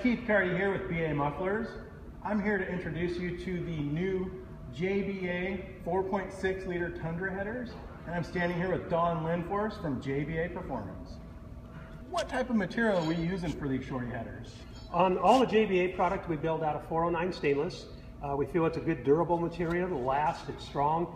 Keith Carty here with BA Mufflers. I'm here to introduce you to the new JBA 4.6 liter Tundra headers, and I'm standing here with Don Lindforce from JBA Performance. What type of material are we using for these shorty headers? On all the JBA product, we build out of 409 stainless. We feel it's a good durable material, it'll last, it's strong,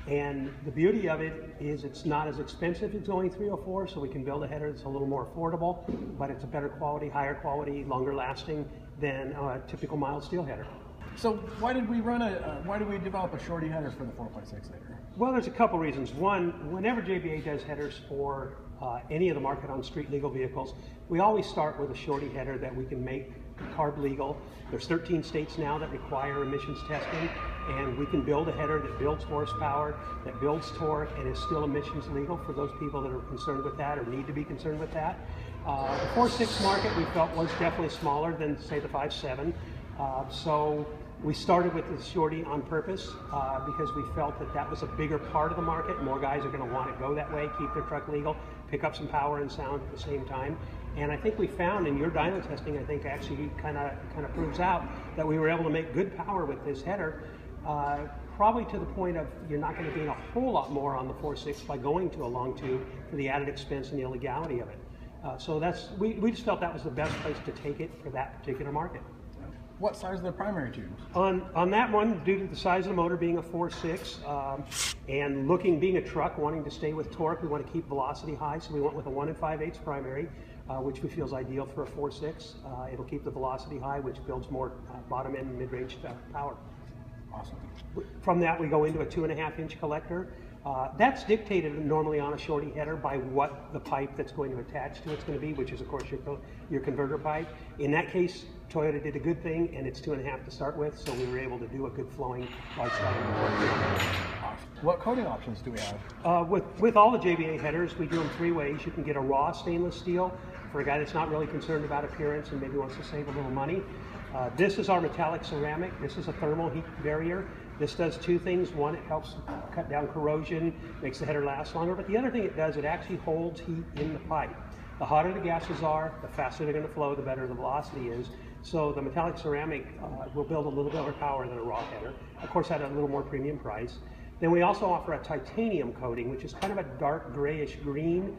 and the beauty of it is it's not as expensive as going 304, so we can build a header that's a little more affordable, but it's a better quality, higher quality, longer lasting than a typical mild steel header. So why did we develop a shorty header for the 4.6 liter? Well, there's a couple reasons. One, whenever JBA does headers for any of the market on street legal vehicles, we always start with a shorty header that we can make carb legal. There's 13 states now that require emissions testing, and we can build a header that builds horsepower, that builds torque, and is still emissions legal for those people that are concerned with that or need to be concerned with that. The 4.6 market we felt was definitely smaller than, say, the 5.7. So we started with the shorty on purpose because we felt that that was a bigger part of the market. More guys are going to want to go that way, keep their truck legal, pick up some power and sound at the same time. And I think we found in your dyno testing, I think actually kind of proves out that we were able to make good power with this header, probably to the point of you're not going to gain a whole lot more on the 4.6 by going to a long tube for the added expense and the illegality of it. So we just felt that was the best place to take it for that particular market. What size are the primary tubes? On that one, due to the size of the motor being a 4.6 and being a truck, wanting to stay with torque, we want to keep velocity high, so we went with a 1 5/8 primary, which we feel is ideal for a 4.6. It'll keep the velocity high, which builds more bottom end and mid-range power. Awesome. From that, we go into a 2.5-inch collector. That's dictated normally on a shorty header by what the pipe that's going to attach to it's going to be, which is of course your converter pipe. In that case, Toyota did a good thing, and it's 2.5 to start with, so we were able to do a good flowing large sliding. What coating options do we have? With all the JBA headers, we do them 3 ways. You can get a raw stainless steel for a guy that's not really concerned about appearance and maybe wants to save a little money. This is our metallic ceramic. This is a thermal heat barrier. This does 2 things. One, it helps cut down corrosion, makes the header last longer, but the other thing it does, it actually holds heat in the pipe. The hotter the gases are, the faster they're going to flow, the better the velocity is. So the metallic ceramic will build a little bit more power than a raw header, of course at a little more premium price. Then we also offer a titanium coating, which is kind of a dark grayish green.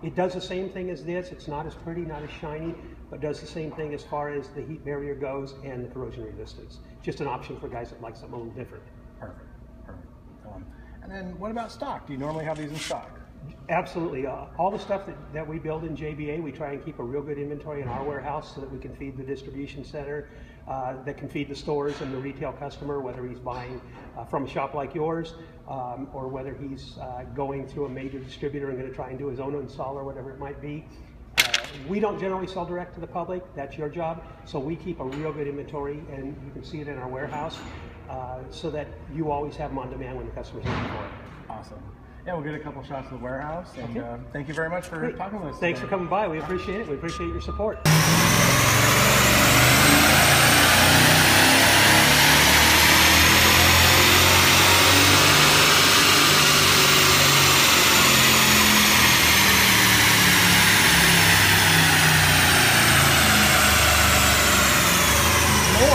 It does the same thing as this. It's not as pretty, not as shiny, but does the same thing as far as the heat barrier goes and the corrosion resistance. Just an option for guys that like something a little different. Perfect. And then what about stock? Do you normally have these in stock? Absolutely. All the stuff that we build in JBA, we try and keep a real good inventory in our warehouse so that we can feed the distribution center, that can feed the stores and the retail customer, whether he's buying from a shop like yours or whether he's going through a major distributor and going to try and do his own install or whatever it might be. We don't generally sell direct to the public. That's your job. So we keep a real good inventory, and you can see it in our warehouse so that you always have them on demand when the customer's looking for it. Awesome. Yeah, we'll get a couple shots of the warehouse, and thank you very much for talking with us. Thanks for coming by. We appreciate it. We appreciate your support. More,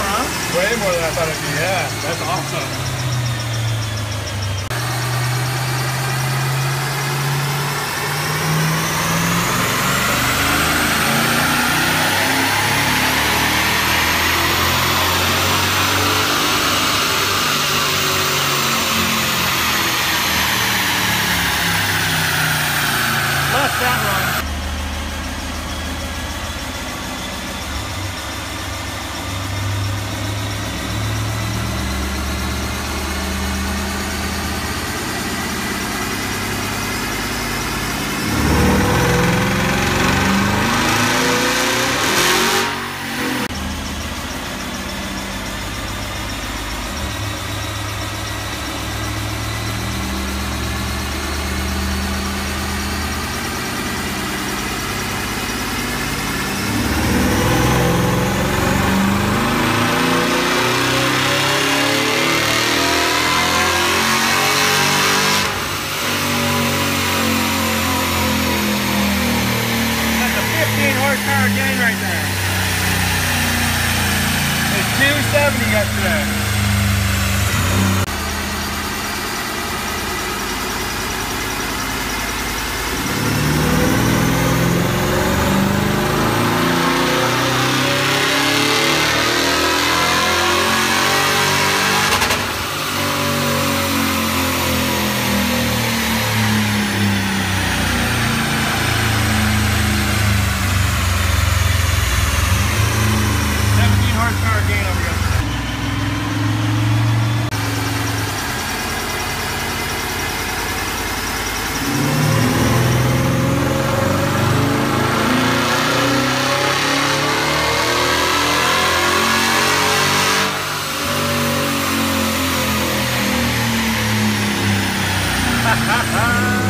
huh? Way more than I thought it'd be. Yeah, that's awesome. That run. Bye.